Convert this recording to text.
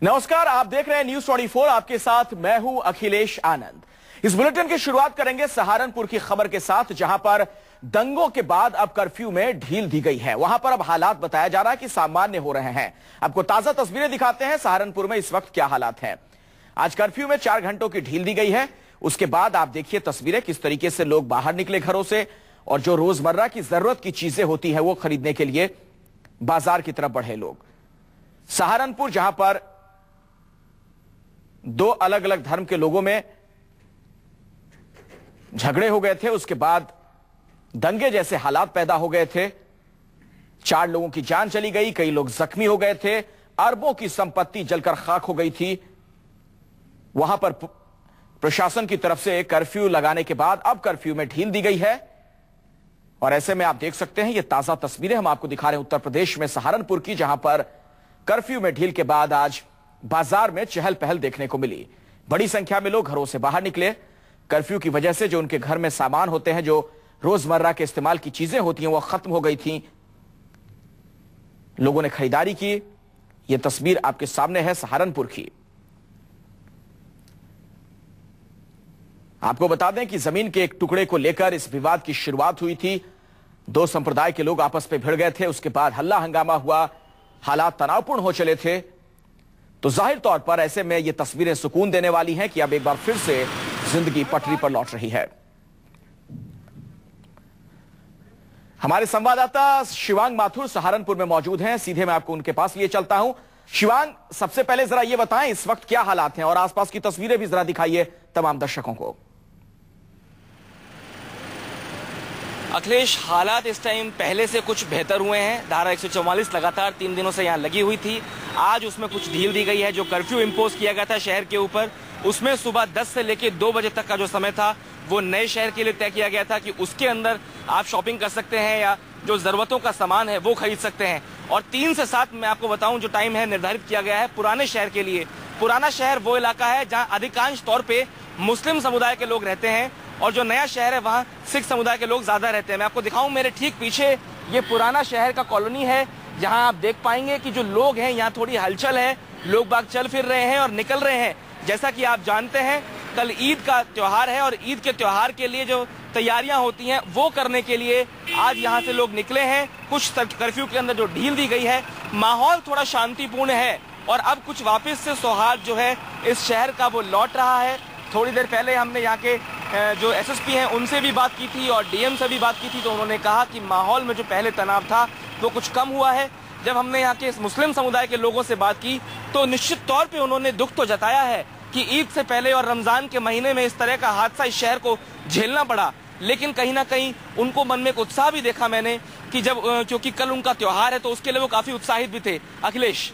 नमस्कार, आप देख रहे हैं न्यूज 24। आपके साथ मैं हूं अखिलेश आनंद। इस बुलेटिन की शुरुआत करेंगे सहारनपुर की खबर के साथ, जहां पर दंगों के बाद अब कर्फ्यू में ढील दी गई है। वहां पर अब हालात बताया जा रहा है कि सामान्य हो रहे हैं। आपको ताजा तस्वीरें दिखाते हैं सहारनपुर में इस वक्त क्या हालात हैं। आज कर्फ्यू में 4 घंटों की ढील दी गई है। उसके बाद आप देखिए तस्वीरें, किस तरीके से लोग बाहर निकले घरों से और जो रोजमर्रा की जरूरत की चीजें होती है वो खरीदने के लिए बाजार की तरफ बढ़े लोग। सहारनपुर, जहां पर 2 अलग अलग धर्म के लोगों में झगड़े हो गए थे, उसके बाद दंगे जैसे हालात पैदा हो गए थे। 4 लोगों की जान चली गई, कई लोग जख्मी हो गए थे, अरबों की संपत्ति जलकर खाक हो गई थी। वहां पर प्रशासन की तरफ से कर्फ्यू लगाने के बाद अब कर्फ्यू में ढील दी गई है। और ऐसे में आप देख सकते हैं, ये ताजा तस्वीरें हम आपको दिखा रहे हैं उत्तर प्रदेश में सहारनपुर की, जहां पर कर्फ्यू में ढील के बाद आज बाजार में चहल पहल देखने को मिली। बड़ी संख्या में लोग घरों से बाहर निकले। कर्फ्यू की वजह से जो उनके घर में सामान होते हैं, जो रोजमर्रा के इस्तेमाल की चीजें होती हैं, वो खत्म हो गई थी। लोगों ने खरीदारी की। यह तस्वीर आपके सामने है सहारनपुर की। आपको बता दें कि जमीन के एक टुकड़े को लेकर इस विवाद की शुरुआत हुई थी। 2 संप्रदाय के लोग आपस में भिड़ गए थे, उसके बाद हल्ला हंगामा हुआ, हालात तनावपूर्ण हो चले थे। तो जाहिर तौर पर ऐसे में ये तस्वीरें सुकून देने वाली हैं कि अब एक बार फिर से जिंदगी पटरी पर लौट रही है। हमारे संवाददाता शिवांग माथुर सहारनपुर में मौजूद हैं। सीधे मैं आपको उनके पास लिए चलता हूं। शिवांग, सबसे पहले जरा ये बताएं इस वक्त क्या हालात हैं और आसपास की तस्वीरें भी जरा दिखाइए तमाम दर्शकों को। अखिलेश, हालात इस टाइम पहले से कुछ बेहतर हुए हैं। धारा 144 लगातार 3 दिनों से यहाँ लगी हुई थी। आज उसमें कुछ ढील दी गई है। जो कर्फ्यू इम्पोज किया गया था शहर के ऊपर, उसमें सुबह 10 से लेकर 2 बजे तक का जो समय था वो नए शहर के लिए तय किया गया था कि उसके अंदर आप शॉपिंग कर सकते हैं या जो जरूरतों का सामान है वो खरीद सकते हैं। और 3 से 7 मैं आपको बताऊं जो टाइम है निर्धारित किया गया है पुराने शहर के लिए। पुराना शहर वो इलाका है जहां अधिकांश तौर पे मुस्लिम समुदाय के लोग रहते हैं और जो नया शहर है वहां सिख समुदाय के लोग ज्यादा रहते हैं। मैं आपको दिखाऊं, मेरे ठीक पीछे ये पुराना शहर का कॉलोनी है, जहां आप देख पाएंगे कि जो लोग हैं यहाँ थोड़ी हलचल है, लोग बाग चल फिर रहे हैं और निकल रहे हैं। जैसा कि आप जानते हैं कल ईद का त्योहार है और ईद के त्योहार के लिए जो तैयारियां होती हैं वो करने के लिए आज यहाँ से लोग निकले हैं। कुछ कर्फ्यू के अंदर जो ढील दी गई है, माहौल थोड़ा शांतिपूर्ण है और अब कुछ वापस से सौहार्द जो है इस शहर का वो लौट रहा है। थोड़ी देर पहले हमने यहाँ के जो एसएसपी हैं उनसे भी बात की थी और डीएम से भी बात की थी, तो उन्होंने कहा कि माहौल में जो पहले तनाव था वो कुछ कम हुआ है। जब हमने यहाँ के मुस्लिम समुदाय के लोगों से बात की तो निश्चित तौर पे उन्होंने दुख तो जताया है कि ईद से पहले और रमजान के महीने में इस तरह का हादसा इस शहर को झेलना पड़ा, लेकिन कहीं ना कहीं उनको मन में एक उत्साह भी देखा मैंने कि जब क्योंकि कल उनका त्योहार है तो उसके लिए वो काफी उत्साहित भी थे। अखिलेश।